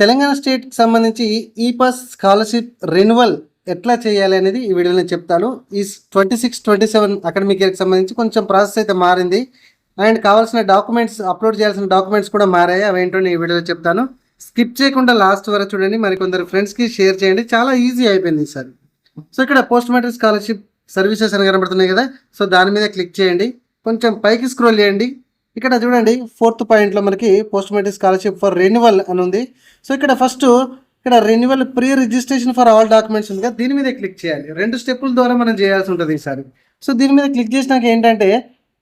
తెలంగాణ స్టేట్కి సంబంధించి ఈ పాస్ స్కాలర్షిప్ రెన్యువల్ ఎట్లా చేయాలి అనేది ఈ వీడియోలో నేను చెప్తాను. ఈ 26-27 అకాడమిక్ ఇయర్కి సంబంధించి కొంచెం ప్రాసెస్ అయితే మారింది. అండ్ కావాల్సిన డాక్యుమెంట్స్ అప్లోడ్ చేయాల్సిన డాక్యుమెంట్స్ కూడా మారాయి. అవేంటో నేను ఈ వీడియోలో చెప్తాను. స్కిప్ చేయకుండా లాస్ట్ వరకు చూడండి. మరి కొందరు ఫ్రెండ్స్కి షేర్ చేయండి. చాలా ఈజీ అయిపోయింది ఈసారి. సో ఇక్కడ పోస్ట్ మ్యాట్రిక్ స్కాలర్షిప్ సర్వీసెస్ అని కనబడుతున్నాయి కదా, సో దాని మీద క్లిక్ చేయండి. కొంచెం పైకి స్క్రోల్ చేయండి. ఇక్కడ చూడండి 4th పాయింట్లో మనకి post matric scholarship for renewal అని ఉంది. సో ఇక్కడ ఫస్ట్ ఇక్కడ renewal pre registration for all documents ఉంది కదా, దీని మీద క్లిక్ చేయాలి. 2 స్టెప్పుల ద్వారా మనం చేయాల్సి ఉంటుంది ఈసారి. సో దీని మీద క్లిక్ చేసినాక ఏంటంటే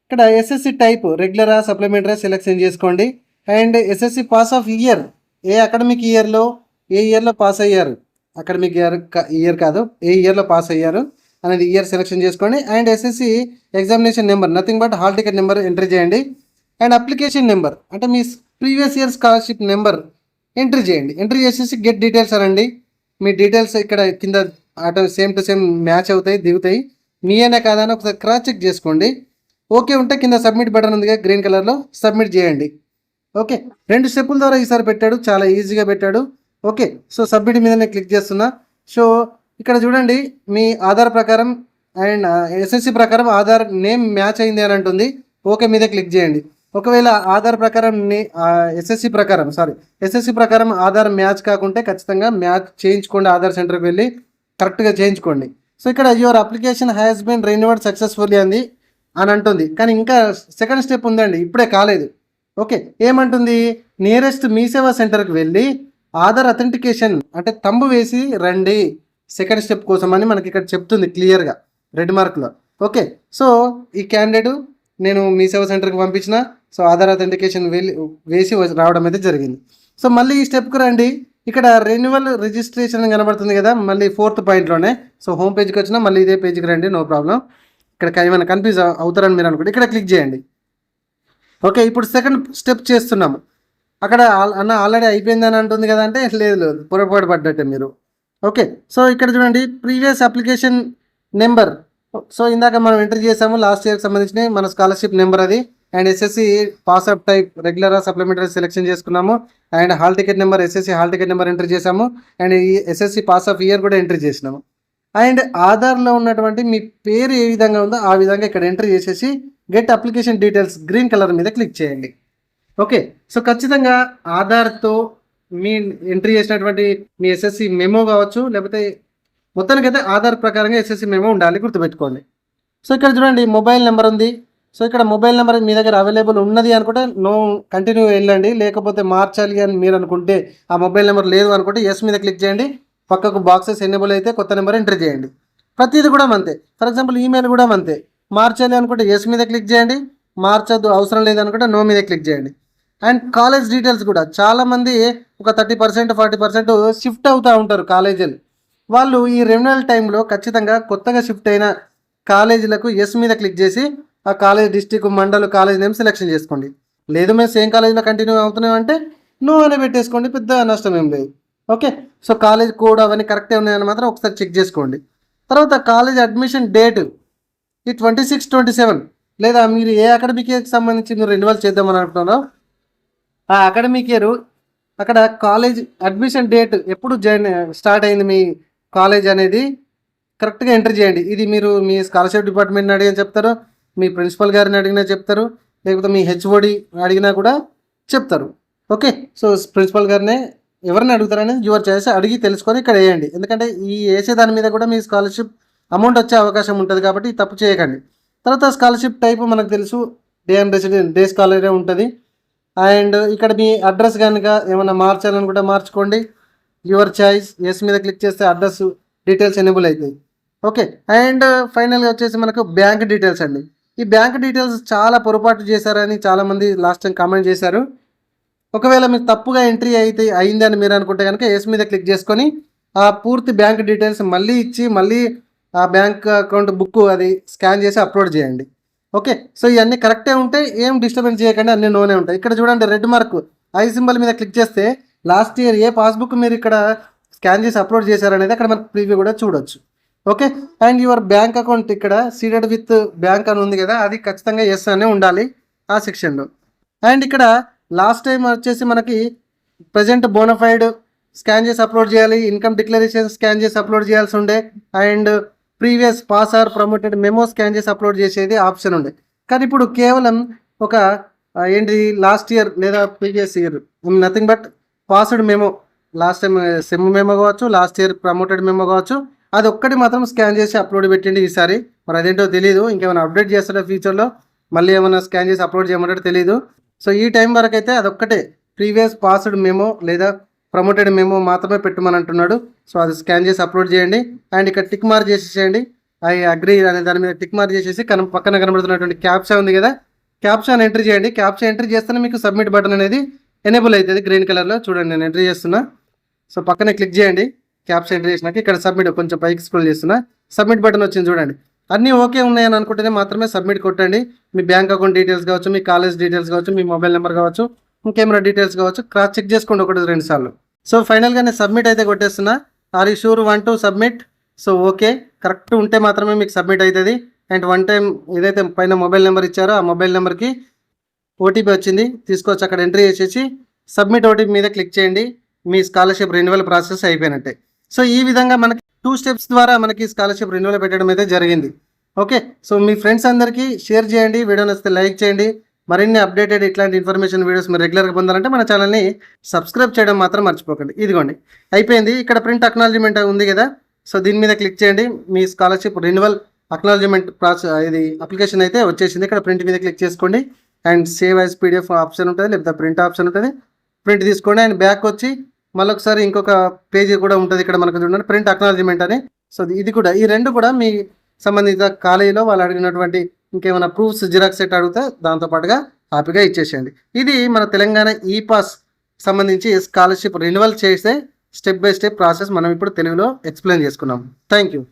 ఇక్కడ ఎస్ఎస్సి టైప్ రెగ్యులరా సప్లిమెంటరీ సెలెక్షన్ చేసుకోండి. And SSC pass of year, A academic ఇయర్లో ఏ ఇయర్లో పాస్ అయ్యారు, అకాడమిక్ ఇయర్ కాదు, ఏ ఇయర్లో పాస్ అయ్యారు అనేది ఇయర్ సెలెక్షన్ చేసుకోండి. And SSC examination number, nothing but hall ticket number entry చేయండి. అండ్ అప్లికేషన్ నెంబర్ అంటే మీ previous year scholarship number entry చేయండి. ఎంట్రీ చేసేసి గెట్ డీటెయిల్స్ అనండి. మీ డీటెయిల్స్ ఇక్కడ కింద సేమ్ టు సేమ్ మ్యాచ్ అవుతాయి, దిగుతాయి. మీయేనా కాదా అని ఒకసారి క్రాస్ చెక్ చేసుకోండి. ఓకే ఉంటే కింద సబ్మిట్ బటన్ ఉందిగా గ్రీన్ కలర్లో, సబ్మిట్ చేయండి. ఓకే, 2 స్టెప్పుల ద్వారా ఈసారి పెట్టాడు, చాలా ఈజీగా పెట్టాడు. ఓకే, సో సబ్మిట్ మీద నేను క్లిక్ చేస్తున్నా. సో ఇక్కడ చూడండి మీ ఆధార్ ప్రకారం అండ్ ఎస్ఎస్సి ప్రకారం ఆధార్ నేమ్ మ్యాచ్ అయింది అని అంటుంది. ఓకే మీద క్లిక్ చేయండి. ఒకవేళ ఆధార్ ప్రకారం ఎస్ఎస్సి ప్రకారం ఆధార్ మ్యాచ్ కాకుంటే ఖచ్చితంగా మ్యాచ్ చేయించుకోండి. ఆధార్ సెంటర్కి వెళ్ళి కరెక్ట్గా చేయించుకోండి. సో ఇక్కడ your application has been renewed successfully అని అంటుంది. కానీ ఇంకా సెకండ్ స్టెప్ ఉందండి, ఇప్పుడే కాలేదు. ఓకే, ఏమంటుంది, నియరెస్ట్ మీ సేవా సెంటర్కి వెళ్ళి ఆధార్ అథెంటికేషన్ అంటే తంబు వేసి రండి సెకండ్ స్టెప్ కోసం అని మనకి ఇక్కడ చెప్తుంది క్లియర్గా రెడ్ మార్క్లో. ఓకే, సో ఈ క్యాండిడేట్ నేను మీ సేవా సెంటర్కి పంపించిన, సో ఆధార్ అథెంటికేషన్ వేసి రావడం అయితే జరిగింది. సో మళ్ళీ ఈ స్టెప్కి రండి. ఇక్కడ రెన్యువల్ రిజిస్ట్రేషన్ కనబడుతుంది కదా, మళ్ళీ 4th పాయింట్లోనే. సో హోమ్ పేజ్కి వచ్చినా మళ్ళీ ఇదే పేజ్కి రండి, నో ప్రాబ్లం. ఇక్కడ ఏమైనా కన్ఫ్యూజ్ అవుతారని మీరు అనుకుంటే ఇక్కడ క్లిక్ చేయండి. ఓకే, ఇప్పుడు సెకండ్ స్టెప్ చేస్తున్నాము. అక్కడ ఆల్రెడీ అయిపోయిందని అంటుంది కదా, అంటే లేదు పొరపాటు పడ్డట్టే మీరు. ఓకే, సో ఇక్కడ చూడండి ప్రీవియస్ అప్లికేషన్ నెంబర్. సో ఇందాక మనం ఎంటర్ చేసాము లాస్ట్ ఇయర్కి సంబంధించిన మన స్కాలర్షిప్ నెంబర్ అది. And SSC pass of type రెగ్యులరా సప్లిమెంటరీ సెలెక్షన్ చేసుకున్నాము. And hall ticket number, SSC hall ticket number enter చేసాము. అండ్ ఈ ఎస్ఎస్సి పాస్ ఆఫ్ ఇయర్ కూడా ఎంట్రీ చేసినాము. అండ్ ఆధార్లో ఉన్నటువంటి మీ పేరు ఏ విధంగా ఉందో ఆ విధంగా ఇక్కడ ఎంట్రీ చేసేసి get application details green colour మీద క్లిక్ చేయండి. ఓకే, సో ఖచ్చితంగా ఆధార్తో మీ ఎంట్రీ చేసినటువంటి మీ ఎస్ఎస్సి మెమో కావచ్చు, లేకపోతే మొత్తానికైతే ఆధార్ ప్రకారంగా ఎస్ఎస్సి మెమో ఉండాలి, గుర్తుపెట్టుకోండి. సో ఇక్కడ చూడండి మొబైల్ నెంబర్ ఉంది. సో ఇక్కడ మొబైల్ నెంబర్ మీ దగ్గర అవైలబుల్ ఉన్నది అనుకుంటే నో కంటిన్యూ వెళ్ళండి. లేకపోతే మార్చాలి అని మీరు అనుకుంటే, ఆ మొబైల్ నెంబర్ లేదు అనుకుంటే ఎస్ మీద క్లిక్ చేయండి. పక్కకు బాక్సెస్ ఎనేబుల్ అయితే కొత్త నెంబర్ ఎంటర్ చేయండి. ప్రతిదీ కూడా అంతే. ఫర్ ఎగ్జాంపుల్ ఈమెయిల్ కూడా అంతే. మార్చాలి అనుకుంటే ఎస్ మీద క్లిక్ చేయండి. మార్చద్దు అవసరం లేదనుకుంటే నో మీద క్లిక్ చేయండి. అండ్ కాలేజ్ డీటెయిల్స్ కూడా చాలామంది ఒక 30% 40% షిఫ్ట్ అవుతూ ఉంటారు కాలేజీలు. వాళ్ళు ఈ రెన్యువల్ టైంలో ఖచ్చితంగా కొత్తగా షిఫ్ట్ అయిన కాలేజీలకు ఎస్ మీద క్లిక్ చేసి ఆ college district mandal college name selection చేసుకోండి. లేదు మేము సేమ్ కాలేజీలో కంటిన్యూ అవుతున్నాం అంటే నో అని పెట్టేసుకోండి, పెద్ద నష్టం ఏం లేదు. ఓకే, సో కాలేజ్ కోడ్ అవన్నీ కరెక్టే ఉన్నాయని మాత్రం ఒకసారి చెక్ చేసుకోండి. తర్వాత కాలేజ్ అడ్మిషన్ డేట్ ఈ 26-27 లేదా మీరు ఏ అకాడమిక్ ఇయర్కి సంబంధించి మీరు రెన్యువల్ చేద్దామని అనుకుంటున్నారో ఆ అకాడమిక్ ఇయర్ అక్కడ కాలేజ్ అడ్మిషన్ డేట్ ఎప్పుడు స్టార్ట్ అయింది మీ కాలేజ్ అనేది కరెక్ట్గా ఎంటర్ చేయండి. ఇది మీరు మీ స్కాలర్షిప్ డిపార్ట్మెంట్ని అడిగినా చెప్తారు, మీ ప్రిన్సిపల్ గారిని అడిగినా చెప్తారు, లేకపోతే మీ హెచ్ఓడి అడిగినా కూడా చెప్తారు. ఓకే, సో ప్రిన్సిపల్ గారినే ఎవరిని అడుగుతారనేది యువర్ చాయిస్, అడిగి తెలుసుకొని ఇక్కడ వేయండి. ఎందుకంటే ఈ వేసే దాని మీద కూడా మీ స్కాలర్షిప్ అమౌంట్ వచ్చే అవకాశం ఉంటుంది కాబట్టి తప్పు చేయకండి. తర్వాత స్కాలర్షిప్ టైప్ మనకు తెలుసు, డే అండ్ రెసిడెంట్, డే స్కాలరే ఉంటుంది. అండ్ ఇక్కడ మీ అడ్రస్ కనుక ఏమైనా మార్చాలనుకుంటే మార్చుకోండి, యువర్ చాయిస్. ఎస్ మీద క్లిక్ చేస్తే అడ్రస్ డీటెయిల్స్ ఎనేబుల్ అవుతాయి. ఓకే, అండ్ ఫైనల్గా వచ్చేసి మనకు బ్యాంక్ డీటెయిల్స్ అండి. ఈ బ్యాంక్ డీటెయిల్స్ చాలా పొరపాటు చేశారని చాలామంది లాస్ట్ టైం కామెంట్ చేశారు. ఒకవేళ మీకు తప్పుగా ఎంట్రీ అయిందని మీరు అనుకుంటే కనుక ఎస్ మీద క్లిక్ చేసుకొని ఆ పూర్తి బ్యాంక్ డీటెయిల్స్ మళ్ళీ ఇచ్చి మళ్ళీ ఆ బ్యాంక్ అకౌంట్ బుక్ అది స్కాన్ చేసి అప్లోడ్ చేయండి. ఓకే, సో ఇవన్నీ కరెక్టే ఉంటే ఏం డిస్టర్బెన్స్ చేయకండి, అన్నీ నోనే ఉంటాయి. ఇక్కడ చూడండి రెడ్ మార్క్ ఐ సింబల్ మీద క్లిక్ చేస్తే లాస్ట్ ఇయర్ ఏ పాస్బుక్ మీరు ఇక్కడ స్కాన్ చేసి అప్లోడ్ చేశారనేది అక్కడ మనకు ప్రీవ్యూ కూడా చూడొచ్చు. Okay, and your bank account ఇక్కడ సీడెడ్ విత్ బ్యాంక్ అని ఉంది కదా, అది ఖచ్చితంగా ఎస్ అనే ఉండాలి ఆ సెక్షన్లో. అండ్ ఇక్కడ లాస్ట్ టైం వచ్చేసి మనకి ప్రజెంట్ బోనఫైడ్ స్కాన్ చేసి అప్లోడ్ చేయాలి, ఇన్కమ్ డిక్లరేషన్ స్కాన్ చేసి అప్లోడ్ చేయాల్సి ఉండే, and previous pass or promoted memo scan చేసి అప్లోడ్ చేసేది ఆప్షన్ ఉండే. కానీ ఇప్పుడు కేవలం ఒక ఏంటి లాస్ట్ ఇయర్ లేదా previous year nothing but passed memo, last time sem memo కావచ్చు, లాస్ట్ ఇయర్ ప్రమోటెడ్ మెమో కావచ్చు, అది ఒక్కటి మాత్రం స్కాన్ చేసి అప్లోడ్ పెట్టండి ఈసారి. మరి అదేంటో తెలియదు, ఇంకేమైనా అప్డేట్ చేస్తారో ఫ్యూచర్లో, మళ్ళీ ఏమైనా స్కాన్ చేసి అప్లోడ్ చేయమంటే తెలియదు. సో ఈ టైం వరకు అయితే అదొక్కటే ప్రీవియస్ పాస్డ్ మెమో లేదా ప్రమోటెడ్ మెమో మాత్రమే పెట్టమని అంటున్నాడు. సో అది స్కాన్ చేసి అప్లోడ్ చేయండి. అండ్ ఇక్కడ టిక్ మార్క్ చేసేసేయండి, ఐ అగ్రీ అనే దాని మీద టిక్ మార్క్ చేసేసి పక్కన కనబడుతున్నటువంటి క్యాప్చా ఉంది కదా, క్యాప్చాని ఎంట్రీ చేయండి. క్యాప్చా ఎంట్రీ చేస్తేనే మీకు సబ్మిట్ బటన్ అనేది ఎనేబుల్ అవుతుంది గ్రీన్ కలర్లో. చూడండి నేను ఎంట్రీ చేస్తున్నా. సో పక్కనే క్లిక్ చేయండి. క్యాప్చా ఎంట్రీ చేసినాక ఇక్కడ సబ్మిట్, కొంచెం పైకి స్క్రోల్ చేస్తున్నా, సబ్మిట్ బటన్ వచ్చింది చూడండి. అన్నీ ఓకే ఉన్నాయని అనుకుంటేనే మాత్రమే సబ్మిట్ కొట్టండి. మీ బ్యాంక్ అకౌంట్ డీటెయిల్స్ కావచ్చు, మీ కాలేజ్ డీటెయిల్స్ కావచ్చు, మీ మొబైల్ నెంబర్ కావచ్చు, ఇంకేమైనా డీటెయిల్స్ కావచ్చు, క్రాస్ చెక్ చేసుకోండి 1-2 సార్లు. సో ఫైనల్గా నేను సబ్మిట్ అయితే కొట్టేస్తున్నా. Are you sure want to submit? So okay, correct ఉంటే మాత్రమే మీకు సబ్మిట్ అవుతుంది. అండ్ వన్ టైం ఏదైతే పైన మొబైల్ నెంబర్ ఇచ్చారో ఆ మొబైల్ నెంబర్కి ఓటీపీ వచ్చింది, తీసుకొచ్చి అక్కడ ఎంట్రీ చేసేసి సబ్మిట్ ఓటీపీ మీద క్లిక్ చేయండి. మీ స్కాలర్షిప్ రెన్యువల్ ప్రాసెస్ అయిపోయినట్టే. సో ఈ విధంగా మనకి 2 స్టెప్స్ ద్వారా మనకి స్కాలర్షిప్ రెన్యువల్ పెట్టడం అయితే జరిగింది. ఓకే, సో మీ ఫ్రెండ్స్ అందరికీ షేర్ చేయండి, వీడియో నచ్చితే లైక్ చేయండి. మరిన్ని అప్డేటెడ్ ఇట్లాంటి ఇన్ఫర్మేషన్ వీడియోస్ మీరు రెగ్యులర్గా పొందాలంటే మన ఛానల్ని సబ్స్క్రైబ్ చేయడం మాత్రం మర్చిపోకండి. ఇదిగోండి అయిపోయింది. ఇక్కడ ప్రింట్ అక్నాలజ్మెంట్ ఉంది కదా, సో దీని మీద క్లిక్ చేయండి. మీ స్కాలర్షిప్ రెన్యువల్ అక్నాలజ్మెంట్ ఇది అప్లికేషన్ అయితే వచ్చేసింది. ఇక్కడ ప్రింట్ మీద క్లిక్ చేసుకోండి. And save as PDF option ఉంటుంది, లేకపోతే ప్రింట్ ఆప్షన్ ఉంటుంది. ప్రింట్ తీసుకోండి. అండ్ బ్యాక్ వచ్చి మళ్ళొకసారి ఇంకొక పేజీ కూడా ఉంటుంది. ఇక్కడ మనకు చూడండి ప్రింట్ అక్నాలజ్మెంట్ అని. సో ఇది కూడా, ఈ రెండు కూడా మీ సంబంధిత కాలేజీలో వాళ్ళు అడిగినటువంటి ఇంకేమైనా ప్రూఫ్స్ జిరాక్స్ సెట్ అడిగితే దాంతోపాటుగా హ్యాపీగా ఇచ్చేసేయండి. ఇది మన తెలంగాణ ఈ పాస్ సంబంధించి స్కాలర్షిప్ రెన్యువల్ చేసే స్టెప్ బై స్టెప్ ప్రాసెస్ మనం ఇప్పుడు తెలుగులో ఎక్స్ప్లెయిన్ చేసుకున్నాం. Thank you.